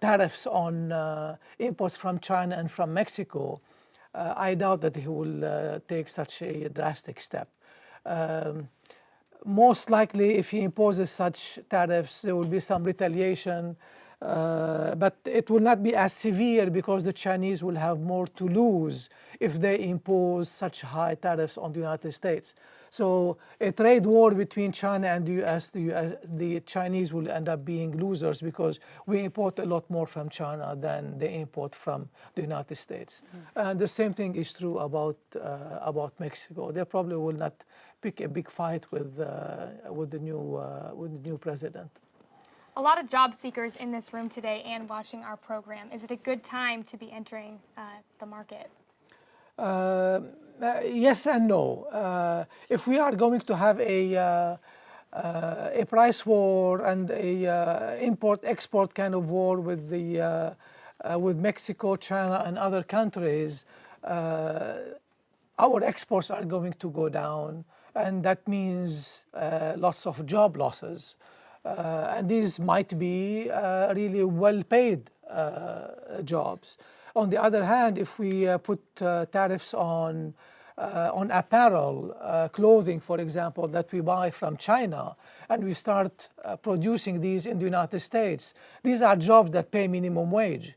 tariffs on imports from China and from Mexico, I doubt that he will take such a drastic step. Most likely, if he imposes such tariffs, there will be some retaliation, but it will not be as severe because the Chinese will have more to lose if they impose such high tariffs on the United States. So a trade war between China and the US, the Chinese will end up being losers because we import a lot more from China than they import from the United States. And the same thing is true about Mexico. They probably will not pick a big fight with the new president. A lot of job seekers in this room today and watching our program. Is it a good time to be entering the market? Yes and no. If we are going to have a price war and a import-export kind of war with with Mexico, China, and other countries, our exports are going to go down, and that means lots of job losses. And these might be really well-paid jobs. On the other hand, if we put tariffs on apparel, clothing, for example, that we buy from China, and we start producing these in the United States, these are jobs that pay minimum wage.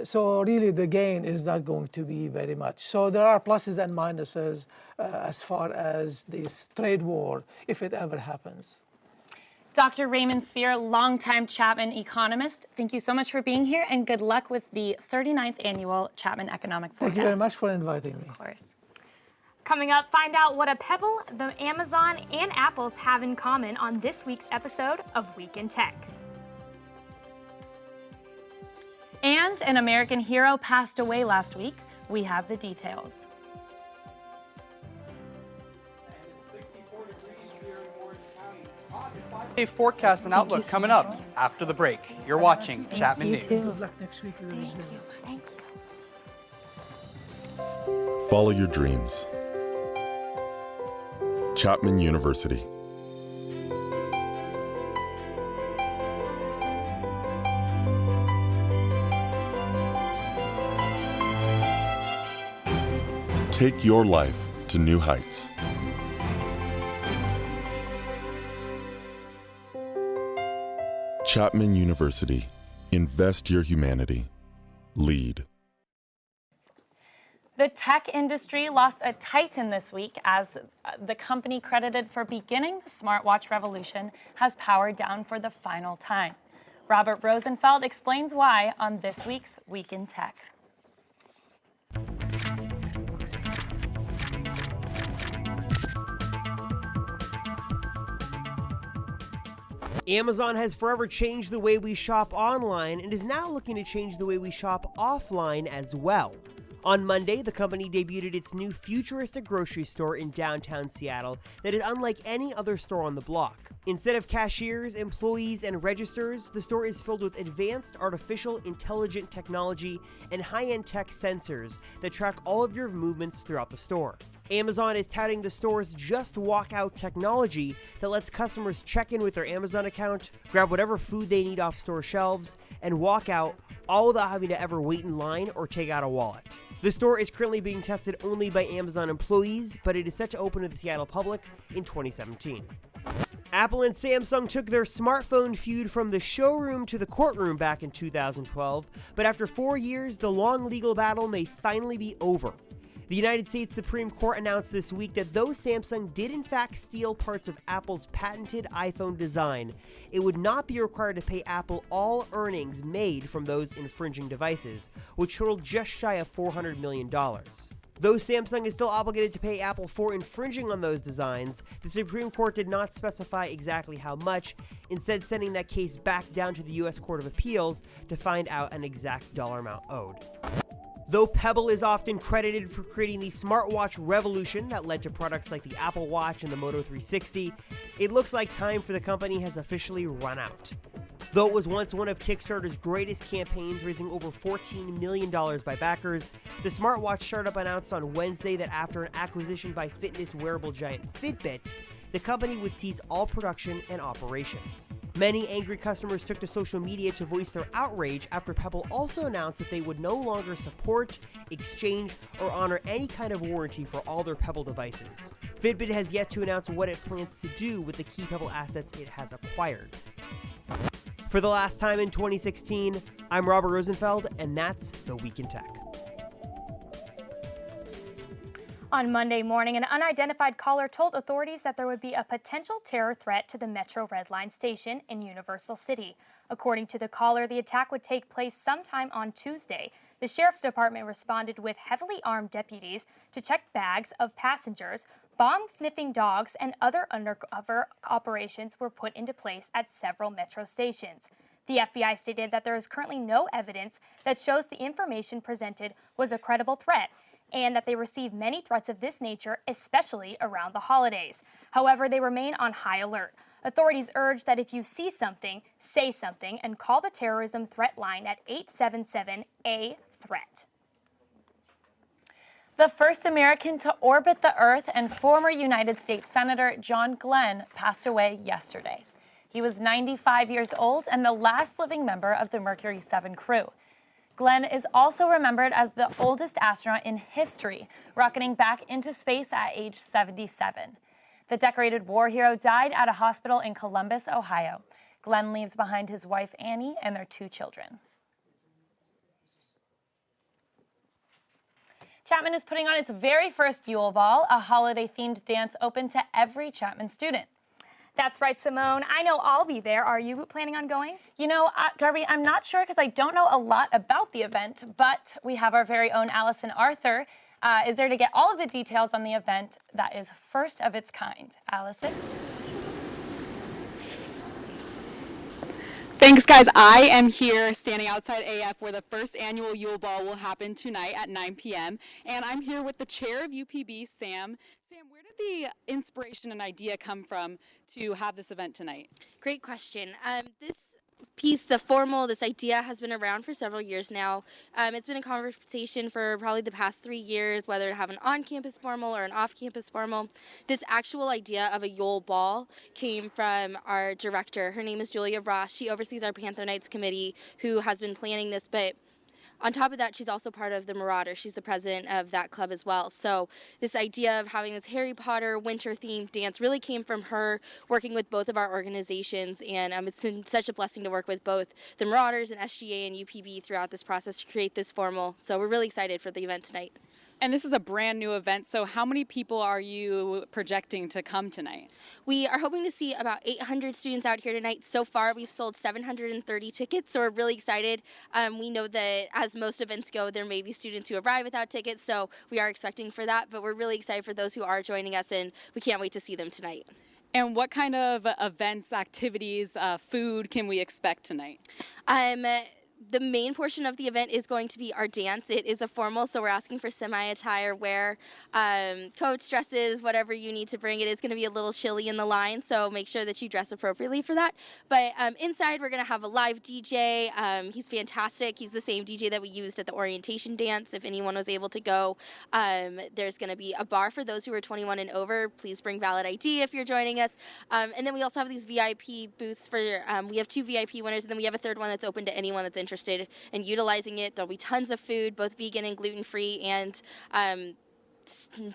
So really the gain is not going to be very much. So there are pluses and minuses as far as this trade war, if it ever happens. Dr. Raymond Sphere, longtime Chapman economist, thank you so much for being here, and good luck with the 39th annual Chapman Economic Forecast. Thank you very much for inviting me. Of course. Coming up, find out what a pebble, the Amazon, and Apple's have in common on this week's episode of Week in Tech. And an American hero passed away last week. We have the details. A forecast and outlook coming up after the break. You're watching Chapman News. Good luck next week. Thank you. Follow your dreams. Chapman University. Take your life to new heights. Chapman University. Invest your humanity. Lead. The tech industry lost a titan this week as the company credited for beginning the smartwatch revolution has powered down for the final time. Robert Rosenfeld explains why on this week's Week in Tech. Amazon has forever changed the way we shop online and is now looking to change the way we shop offline as well. On Monday, the company debuted its new futuristic grocery store in downtown Seattle that is unlike any other store on the block. Instead of cashiers, employees, and registers, the store is filled with advanced artificial intelligent technology and high-end tech sensors that track all of your movements throughout the store. Amazon is touting the store's Just Walk Out technology that lets customers check in with their Amazon account, grab whatever food they need off store shelves, and walk out, all without having to ever wait in line or take out a wallet. The store is currently being tested only by Amazon employees, but it is set to open to the Seattle public in 2017. Apple and Samsung took their smartphone feud from the showroom to the courtroom back in 2012, but after 4 years, the long legal battle may finally be over. The United States Supreme Court announced this week that though Samsung did in fact steal parts of Apple's patented iPhone design, it would not be required to pay Apple all earnings made from those infringing devices, which totaled just shy of $400 million. Though Samsung is still obligated to pay Apple for infringing on those designs, the Supreme Court did not specify exactly how much, instead sending that case back down to the U.S. Court of Appeals to find out an exact dollar amount owed. Though Pebble is often credited for creating the smartwatch revolution that led to products like the Apple Watch and the Moto 360, it looks like time for the company has officially run out. Though it was once one of Kickstarter's greatest campaigns, raising over $14 million by backers, the smartwatch startup announced on Wednesday that after an acquisition by fitness wearable giant Fitbit, the company would cease all production and operations. Many angry customers took to social media to voice their outrage after Pebble also announced that they would no longer support, exchange, or honor any kind of warranty for all their Pebble devices. Fitbit has yet to announce what it plans to do with the key Pebble assets it has acquired. For the last time in 2016, I'm Robert Rosenfeld, and that's The Week in Tech. On Monday morning, an unidentified caller told authorities that there would be a potential terror threat to the Metro Red Line station in Universal City. According to the caller, the attack would take place sometime on Tuesday. The Sheriff's Department responded with heavily armed deputies to check bags of passengers. Bomb-sniffing dogs and other undercover operations were put into place at several Metro stations. The FBI stated that there is currently no evidence that shows the information presented was a credible threat, and that they receive many threats of this nature, especially around the holidays. However, they remain on high alert. Authorities urge that if you see something, say something, and call the terrorism threat line at 877-A-THREAT. The first American to orbit the Earth and former United States Senator John Glenn passed away yesterday. He was 95 years old and the last living member of the Mercury 7 crew. Glenn is also remembered as the oldest astronaut in history, rocketing back into space at age 77. The decorated war hero died at a hospital in Columbus, Ohio. Glenn leaves behind his wife, Annie, and their 2 children. Chapman is putting on its very first Yule Ball, a holiday-themed dance open to every Chapman student. That's right, Simone. I know I'll be there. Are you planning on going? You know, Darby, I'm not sure because I don't know a lot about the event, but we have our very own Allison Arthur is there to get all of the details on the event that is first of its kind. Allison? Thanks, guys. I am here standing outside AF where the first annual Yule Ball will happen tonight at 9 p.m. And I'm here with the chair of UPB, Sam. Sam, where did the inspiration and idea come from to have this event tonight? Great question. This idea has been around for several years now. It's been a conversation for probably the past 3 years, whether to have an on-campus formal or an off-campus formal. This actual idea of a Yule Ball came from our director. Her name is Julia Ross. She oversees our Panther Knights committee, who has been planning this, but on top of that, she's also part of the Marauders. She's the president of that club as well. So this idea of having this Harry Potter winter-themed dance really came from her working with both of our organizations. And it's been such a blessing to work with both the Marauders and SGA and UPB throughout this process to create this formal. So we're really excited for the event tonight. And this is a brand new event, so how many people are you projecting to come tonight? We are hoping to see about 800 students out here tonight. So far, we've sold 730 tickets, so we're really excited. We know that as most events go, there may be students who arrive without tickets, so we are expecting for that, but we're really excited for those who are joining us, and we can't wait to see them tonight. And what kind of events, activities, food can we expect tonight? The main portion of the event is going to be our dance. It is a formal, so we're asking for semi-attire wear, coats, dresses, whatever you need to bring. It is going to be a little chilly in the line, so make sure that you dress appropriately for that. But inside, we're going to have a live DJ. He's fantastic. He's the same DJ that we used at the orientation dance, if anyone was able to go. There's going to be a bar for those who are 21 and over. Please bring valid ID if you're joining us. And then we also have these VIP booths for, we have 2 VIP winners, and then we have a third one that's open to anyone that's interested in utilizing it. There'll be tons of food, both vegan and gluten-free, and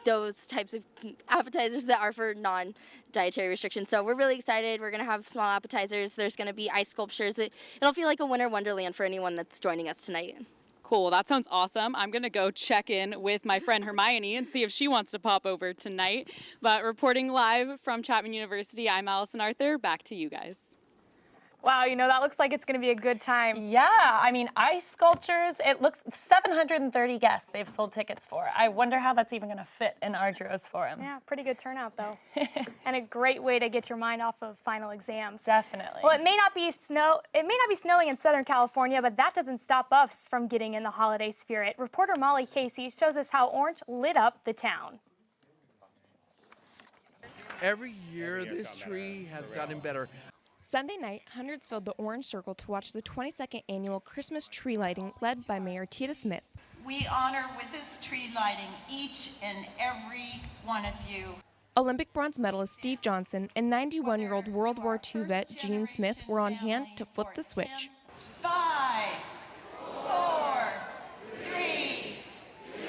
those types of appetizers that are for non-dietary restrictions. So we're really excited. We're going to have small appetizers. There's going to be ice sculptures. It'll feel like a winter wonderland for anyone that's joining us tonight. Cool, that sounds awesome. I'm going to go check in with my friend Hermione and see if she wants to pop over tonight. But reporting live from Chapman University, I'm Allison Arthur. Back to you guys. Wow, you know, that looks like it's going to be a good time. Yeah, I mean, ice sculptures, it looks 730 guests they've sold tickets for. I wonder how that's even going to fit in Ardros Forum. Yeah, pretty good turnout, though. And a great way to get your mind off of final exams. Definitely. Well, it may not be snowing in Southern California, but that doesn't stop us from getting in the holiday spirit. Reporter Molly Casey shows us how orange lit up the town. Every year, this tree has gotten better. Sunday night, hundreds filled the Orange Circle to watch the 22nd annual Christmas tree lighting led by Mayor Tita Smith. We honor with this tree lighting each and every one of you. Olympic bronze medalist Steve Johnson and 91-year-old World War II vet Gene Smith were on hand to flip the switch. 5, 4, 3, 2,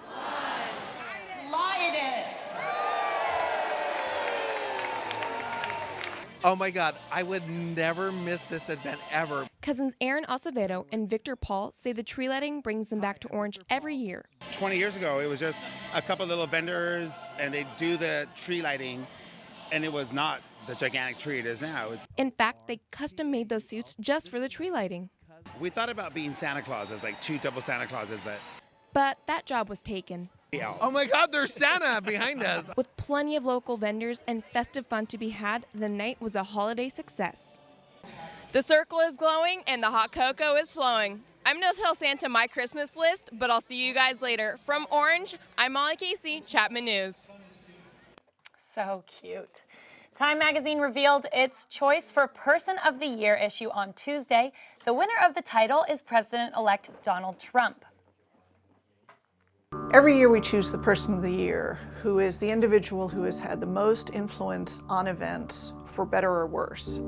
1. Light it! Oh my God, I would never miss this event ever. Cousins Aaron Acevedo and Victor Paul say the tree lighting brings them back to Orange every year. 20 years ago, it was just a couple little vendors and they do the tree lighting, and it was not the gigantic tree it is now. In fact, they custom made those suits just for the tree lighting. We thought about being Santa Clauses, like 2 double Santa Clauses, But that job was taken. Oh my God, there's Santa behind us. With plenty of local vendors and festive fun to be had, the night was a holiday success. The circle is glowing and the hot cocoa is flowing. I'm going to tell Santa my Christmas list, but I'll see you guys later. From Orange, I'm Molly Casey, Chapman News. So cute. Time magazine revealed its choice for Person of the Year issue on Tuesday. The winner of the title is President-elect Donald Trump. Every year we choose the Person of the Year, who is the individual who has had the most influence on events, for better or worse.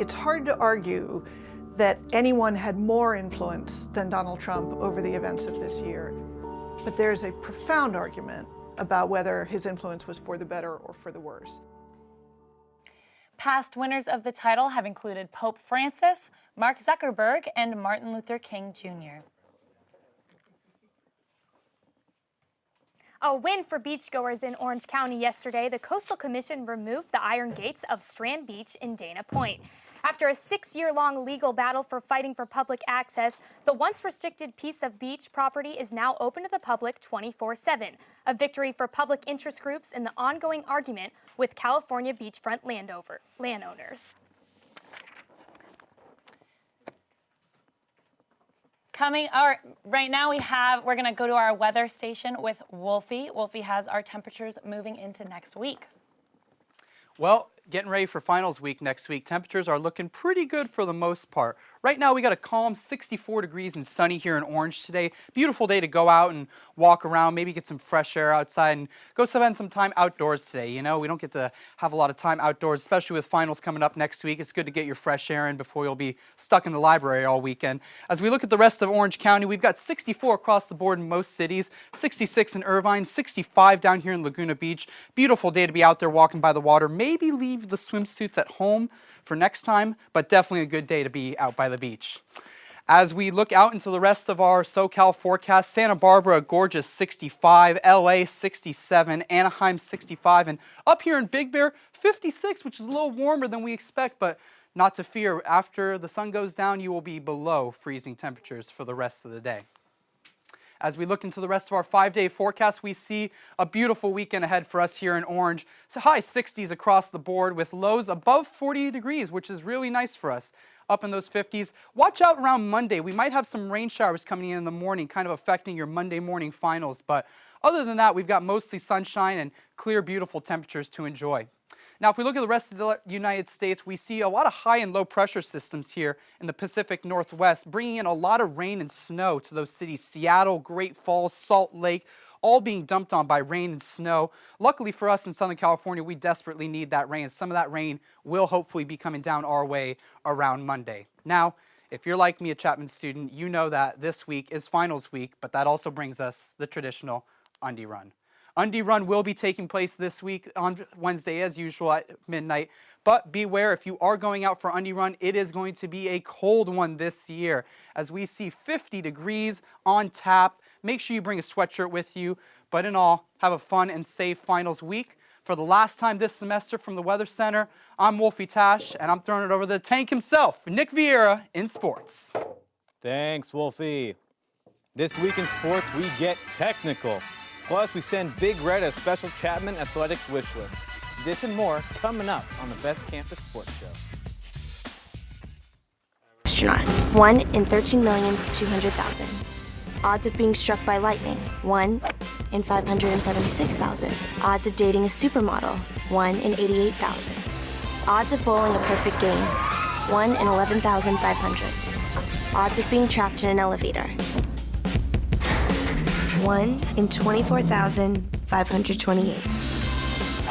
It's hard to argue that anyone had more influence than Donald Trump over the events of this year, but there's a profound argument about whether his influence was for the better or for the worse. Past winners of the title have included Pope Francis, Mark Zuckerberg, and Martin Luther King Jr. A win for beachgoers in Orange County yesterday. The Coastal Commission removed the iron gates of Strand Beach in Dana Point. After a 6-year-long legal battle for fighting for public access, the once restricted piece of beach property is now open to the public 24/7. A victory for public interest groups in the ongoing argument with California beachfront landowners. Right now we're going to go to our weather station with Wolfie. Wolfie has our temperatures moving into next week. Well, getting ready for finals week next week. Temperatures are looking pretty good for the most part. Right now we got a calm 64 degrees and sunny here in Orange today. Beautiful day to go out and walk around, maybe get some fresh air outside and go spend some time outdoors today. You know, we don't get to have a lot of time outdoors, especially with finals coming up next week. It's good to get your fresh air in before you'll be stuck in the library all weekend. As we look at the rest of Orange County, we've got 64 across the board in most cities, 66 in Irvine, 65 down here in Laguna Beach. Beautiful day to be out there walking by the water. Maybe leave the swimsuits at home for next time, but definitely a good day to be out by the beach. As we look out into the rest of our SoCal forecast, Santa Barbara, a gorgeous 65, LA 67, Anaheim 65, and up here in Big Bear, 56, which is a little warmer than we expect, but not to fear. After the sun goes down, you will be below freezing temperatures for the rest of the day. As we look into the rest of our 5-day forecast, we see a beautiful weekend ahead for us here in Orange. It's high 60s across the board with lows above 40 degrees, which is really nice for us. Up in those 50s. Watch out around Monday. We might have some rain showers coming in the morning, kind of affecting your Monday morning finals. But other than that, we've got mostly sunshine and clear, beautiful temperatures to enjoy. Now, if we look at the rest of the United States, we see a lot of high and low pressure systems here in the Pacific Northwest, bringing in a lot of rain and snow to those cities, Seattle, Great Falls, Salt Lake, all being dumped on by rain and snow. Luckily for us in Southern California, we desperately need that rain. Some of that rain will hopefully be coming down our way around Monday. Now, if you're like me, a Chapman student, you know that this week is finals week, but that also brings us the traditional Undie Run. Undie Run will be taking place this week on Wednesday as usual at midnight. But beware, if you are going out for Undie Run, it is going to be a cold one this year. As we see 50 degrees on tap. Make sure you bring a sweatshirt with you. But in all, have a fun and safe finals week. For the last time this semester from the Weather Center, I'm Wolfie Tash, and I'm throwing it over to the tank himself, Nick Vieira, in sports. Thanks, Wolfie. This week in sports, we get technical. Plus, we send Big Red a special Chapman Athletics wish list. This and more coming up on the Best Campus Sports Show. Astronaut, 1 in 13,200,000. Odds of being struck by lightning, 1 in 576,000. Odds of dating a supermodel, 1 in 88,000. Odds of bowling a perfect game, 1 in 11,500. Odds of being trapped in an elevator, 1 in 24,000 528.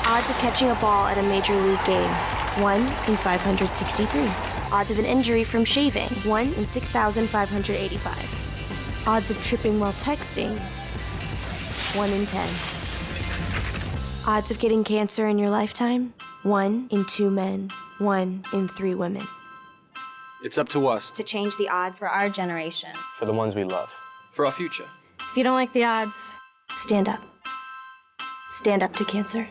Odds of catching a ball at a major league game, 1 in 563. Odds of an injury from shaving, 1 in 6,585. Odds of tripping while texting, 1 in 10. Odds of getting cancer in your lifetime, 1 in 2 men, 1 in 3 women. It's up to us. To change the odds for our generation. For the ones we love. For our future. If you don't like the odds, stand up. Stand up to cancer.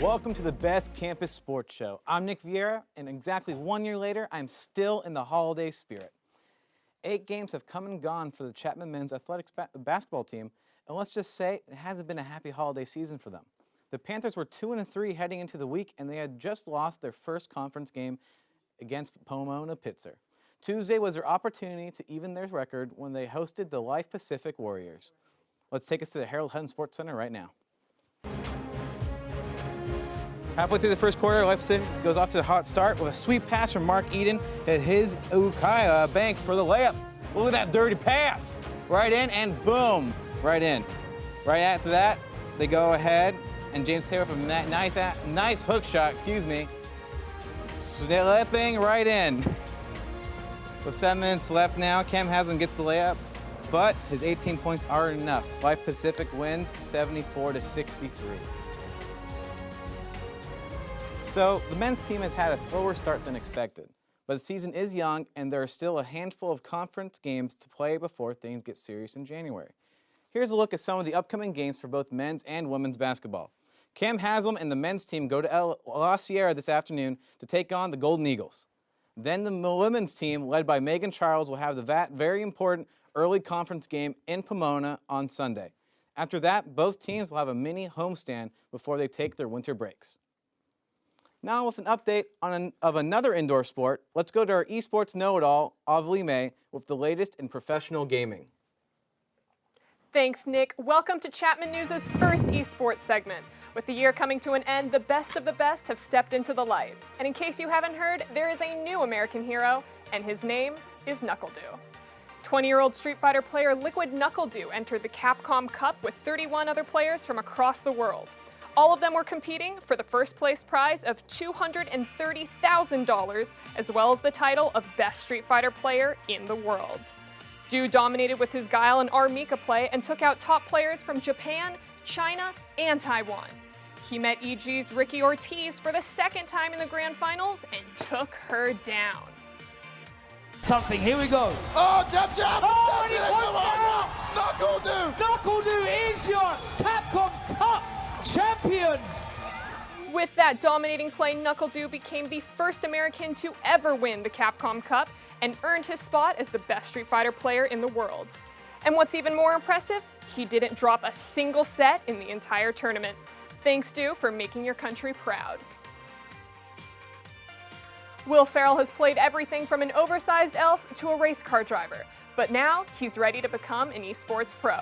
Welcome to the best campus sports show. I'm Nick Vieira, and exactly 1 year later, I'm still in the holiday spirit. 8 games have come and gone for the Chapman men's athletics basketball team, and let's just say it hasn't been a happy holiday season for them. The Panthers were 2-3 heading into the week, and they had just lost their first conference game against Pomona Pitzer. Tuesday was their opportunity to even their record when they hosted the Life Pacific Warriors. Let's take us to the Harold Hutton Sports Center right now. Halfway through the first quarter, Life Pacific goes off to a hot start with a sweet pass from Mark Eden. His Ukaya Banks for the layup. Look at that dirty pass. Right in and boom, right in. Right after that, they go ahead and James Taylor from that nice hook shot, slipping right in. With 7 minutes left now, Cam Haslam gets the layup, but his 18 points aren't enough. Life Pacific wins 74-63. So the men's team has had a slower start than expected, but the season is young and there are still a handful of conference games to play before things get serious in January. Here's a look at some of the upcoming games for both men's and women's basketball. Cam Haslam and the men's team go to La Sierra this afternoon to take on the Golden Eagles. Then the women's team, led by Megan Charles, will have the very important early conference game in Pomona on Sunday. After that, both teams will have a mini homestand before they take their winter breaks. Now with an update of another indoor sport, let's go to our esports know-it-all, Avali May, with the latest in professional gaming. Thanks, Nick. Welcome to Chapman News' first esports segment. With the year coming to an end, the best of the best have stepped into the light. And in case you haven't heard, there is a new American hero, and his name is NuckleDu. 20-year-old Street Fighter player Liquid NuckleDu entered the Capcom Cup with 31 other players from across the world. All of them were competing for the first place prize of $230,000, as well as the title of Best Street Fighter Player in the world. Du dominated with his Guile and R-Mika play and took out top players from Japan, China, and Taiwan. He met EG's Ricky Ortiz for the second time in the grand finals and took her down. Something, here we go. Oh, jab, jab! Oh, and he Come on, NuckleDu! NuckleDu is your Capcom Cup champion! With that dominating play, NuckleDu became the first American to ever win the Capcom Cup and earned his spot as the best Street Fighter player in the world. And what's even more impressive, he didn't drop a single set in the entire tournament. Thanks, Du, for making your country proud. Will Ferrell has played everything from an oversized elf to a race car driver, but now he's ready to become an esports pro.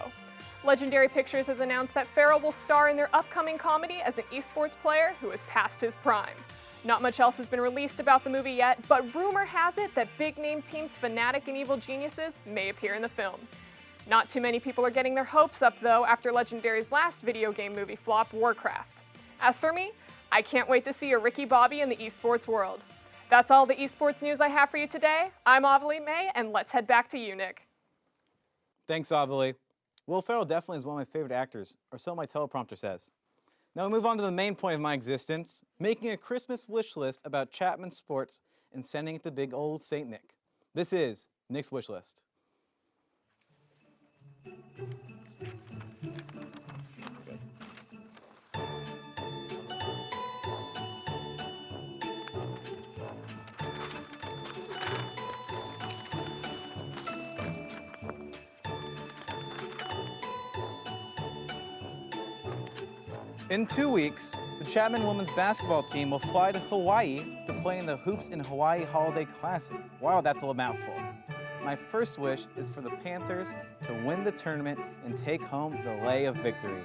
Legendary Pictures has announced that Ferrell will star in their upcoming comedy as an esports player who has passed his prime. Not much else has been released about the movie yet, but rumor has it that big-name teams Fnatic and Evil Geniuses may appear in the film. Not too many people are getting their hopes up, though, after Legendary's last video game movie flop, Warcraft. As for me, I can't wait to see a Ricky Bobby in the esports world. That's all the esports news I have for you today. I'm Avali May, and let's head back to you, Nick. Thanks, Avali. Will Ferrell definitely is one of my favorite actors, or so my teleprompter says. Now we move on to the main point of my existence, making a Christmas wish list about Chapman sports and sending it to big old St. Nick. This is Nick's Wish List. In 2 weeks, the Chapman women's basketball team will fly to Hawaii to play in the Hoops in Hawaii Holiday Classic. Wow, that's a mouthful. My first wish is for the Panthers to win the tournament and take home the lei of victory.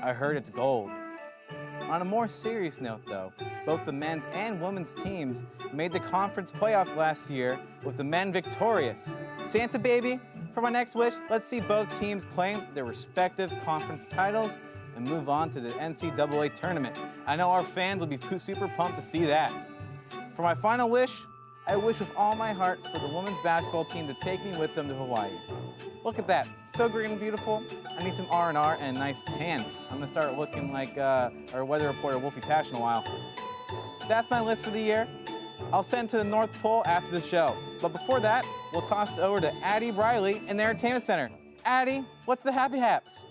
I heard it's gold. On a more serious note though, both the men's and women's teams made the conference playoffs last year with the men victorious. Santa baby, for my next wish, let's see both teams claim their respective conference titles and move on to the NCAA tournament. I know our fans will be super pumped to see that. For my final wish, I wish with all my heart for the women's basketball team to take me with them to Hawaii. Look at that, so green and beautiful. I need some R&R and a nice tan. I'm gonna start looking like our weather reporter Wolfie Tash in a while. That's my list for the year. I'll send to the North Pole after the show. But before that, we'll toss it over to Addie Briley in the Entertainment Center. Addie, what's the happy haps?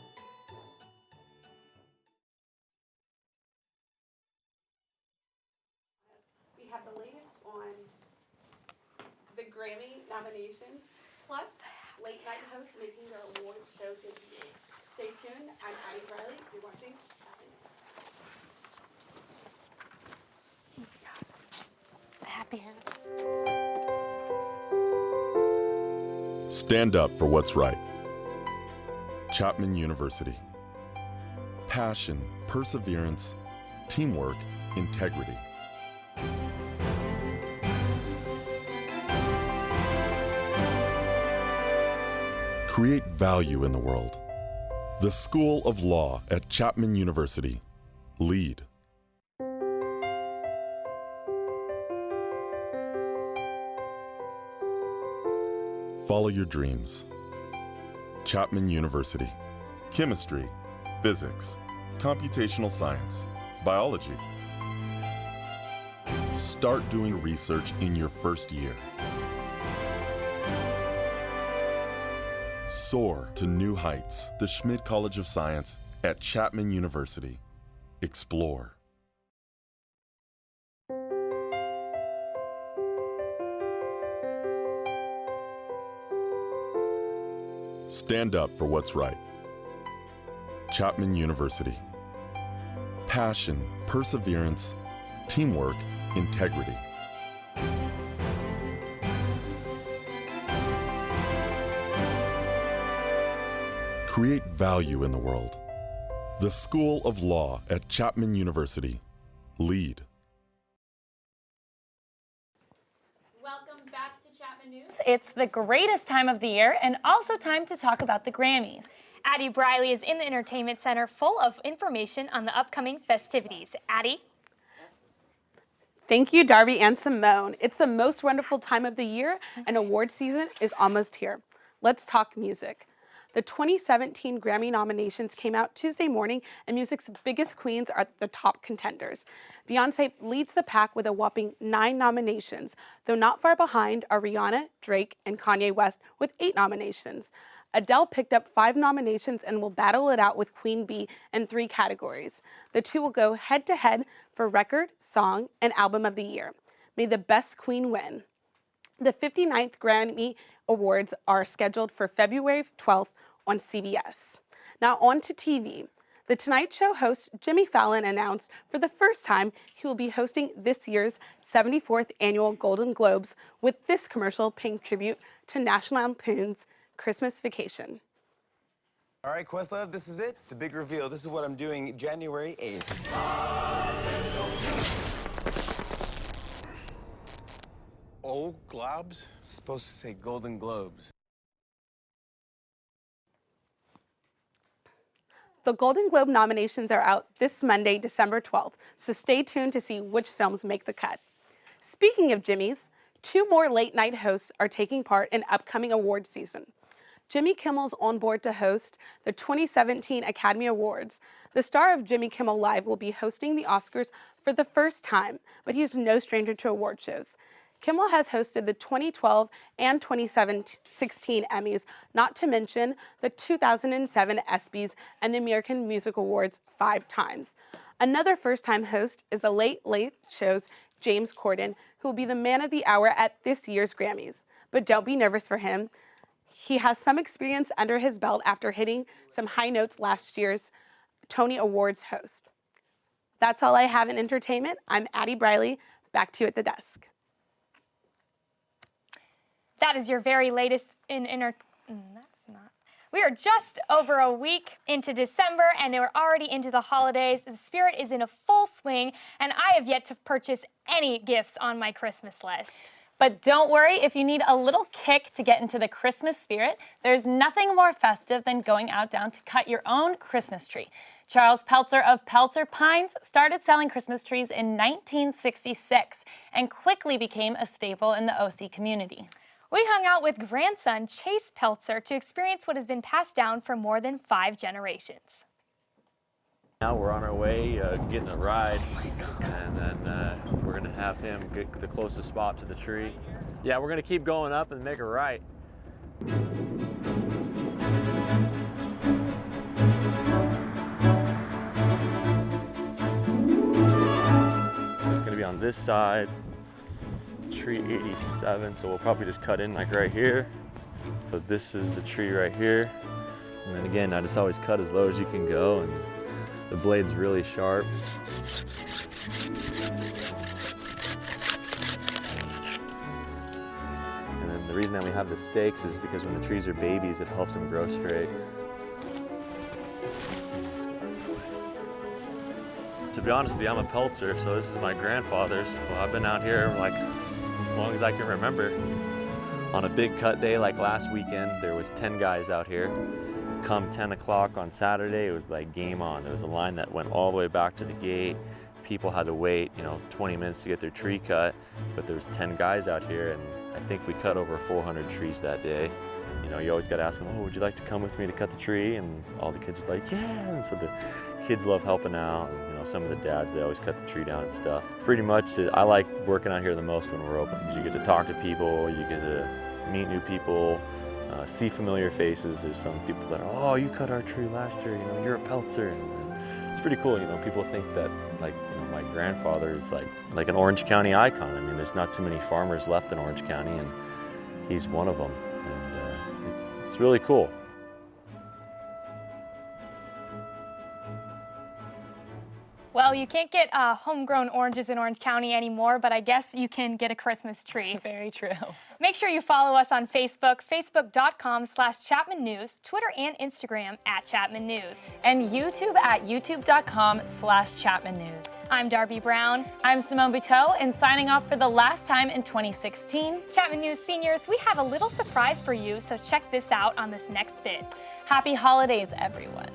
We have the latest on the Grammy nominations, plus late night hosts making their award show debut. Stay tuned. I'm Addie Briley. You're watching Chapman. Happy haps. Stand up for what's right. Chapman University. Passion, perseverance, teamwork, integrity. Create value in the world. The School of Law at Chapman University. Lead. Follow your dreams. Chapman University. Chemistry, physics, computational science, biology. Start doing research in your first year. Soar to new heights. The Schmid College of Science at Chapman University. Explore. Stand up for what's right. Chapman University. Passion, perseverance, teamwork, integrity. Create value in the world. The School of Law at Chapman University. Lead. Welcome back to Chapman News. It's the greatest time of the year and also time to talk about the Grammys. Addie Briley is in the Entertainment Center full of information on the upcoming festivities. Addie? Thank you, Darby and Simone. It's the most wonderful time of the year, and award season is almost here. Let's talk music. The 2017 Grammy nominations came out Tuesday morning, and music's biggest queens are the top contenders. Beyoncé leads the pack with a whopping 9 nominations, though not far behind are Rihanna, Drake, and Kanye West with 8 nominations. Adele picked up 5 nominations and will battle it out with Queen Bee in 3 categories. The two will go head-to-head for Record, Song, and Album of the Year. May the best queen win. The 59th Grammy Awards are scheduled for February 12th on CBS. Now on to TV. The Tonight Show host Jimmy Fallon announced for the first time he will be hosting this year's 74th annual Golden Globes, with this commercial paying tribute to National Lampoon's Christmas Vacation. All right, Questlove, this is it. The big reveal. This is what I'm doing January 8th. Oh, Globes? Supposed to say Golden Globes. The Golden Globe nominations are out this Monday, December 12th, so stay tuned to see which films make the cut. Speaking of Jimmys, 2 more late-night hosts are taking part in upcoming award season. Jimmy Kimmel's on board to host the 2017 Academy Awards. The star of Jimmy Kimmel Live will be hosting the Oscars for the first time, but he is no stranger to award shows. Kimmel has hosted the 2012 and 2016 Emmys, not to mention the 2007 ESPYs and the American Music Awards 5 times. Another first-time host is the Late Late Show's James Corden, who will be the man of the hour at this year's Grammys. But don't be nervous for him. He has some experience under his belt after hitting some high notes last year's Tony Awards host. That's all I have in entertainment. I'm Addie Briley. Back to you at the desk. That is your very latest in We are just over a week into December and we're already into the holidays. The spirit is in a full swing and I have yet to purchase any gifts on my Christmas list. But don't worry, if you need a little kick to get into the Christmas spirit, there's nothing more festive than going out down to cut your own Christmas tree. Charles Peltzer of Peltzer Pines started selling Christmas trees in 1966 and quickly became a staple in the OC community. We hung out with grandson Chase Peltzer to experience what has been passed down for more than 5 generations. Now we're on our way getting a ride, and then we're gonna have him get the closest spot to the tree. Yeah, we're gonna keep going up and make a right. It's gonna be on this side, tree 87, so we'll probably just cut in like right here. So this is the tree right here. And then again, I just always cut as low as you can go, and the blade's really sharp. And then the reason that we have the stakes is because when the trees are babies, it helps them grow straight. To be honest with you, I'm a Peltzer, so this is my grandfather's. Well, I've been out here like as long as I can remember. On a big cut day like last weekend, there was 10 guys out here. Come 10 o'clock on Saturday, it was like game on. There was a line that went all the way back to the gate. People had to wait, 20 minutes to get their tree cut, but there was 10 guys out here, and I think we cut over 400 trees that day. You always got to ask them, oh, would you like to come with me to cut the tree? And all the kids were like, yeah. And so the kids love helping out. And, some of the dads, they always cut the tree down and stuff. Pretty much, I like working out here the most when we're open, because you get to talk to people, you get to meet new people, see familiar faces. There's some people that are, oh, you cut our tree last year, you're a Peltzer. And it's pretty cool, people think that, my grandfather is like an Orange County icon. I mean, there's not too many farmers left in Orange County, and he's one of them. And it's really cool. Well, you can't get homegrown oranges in Orange County anymore, but I guess you can get a Christmas tree. Very true. Make sure you follow us on Facebook, facebook.com/Chapman News, Twitter and Instagram @Chapman News. And YouTube at youtube.com/Chapman News. I'm Darby Brown. I'm Simone Buteau, and signing off for the last time in 2016. Chapman News seniors, we have a little surprise for you, so check this out on this next bit. Happy holidays, everyone.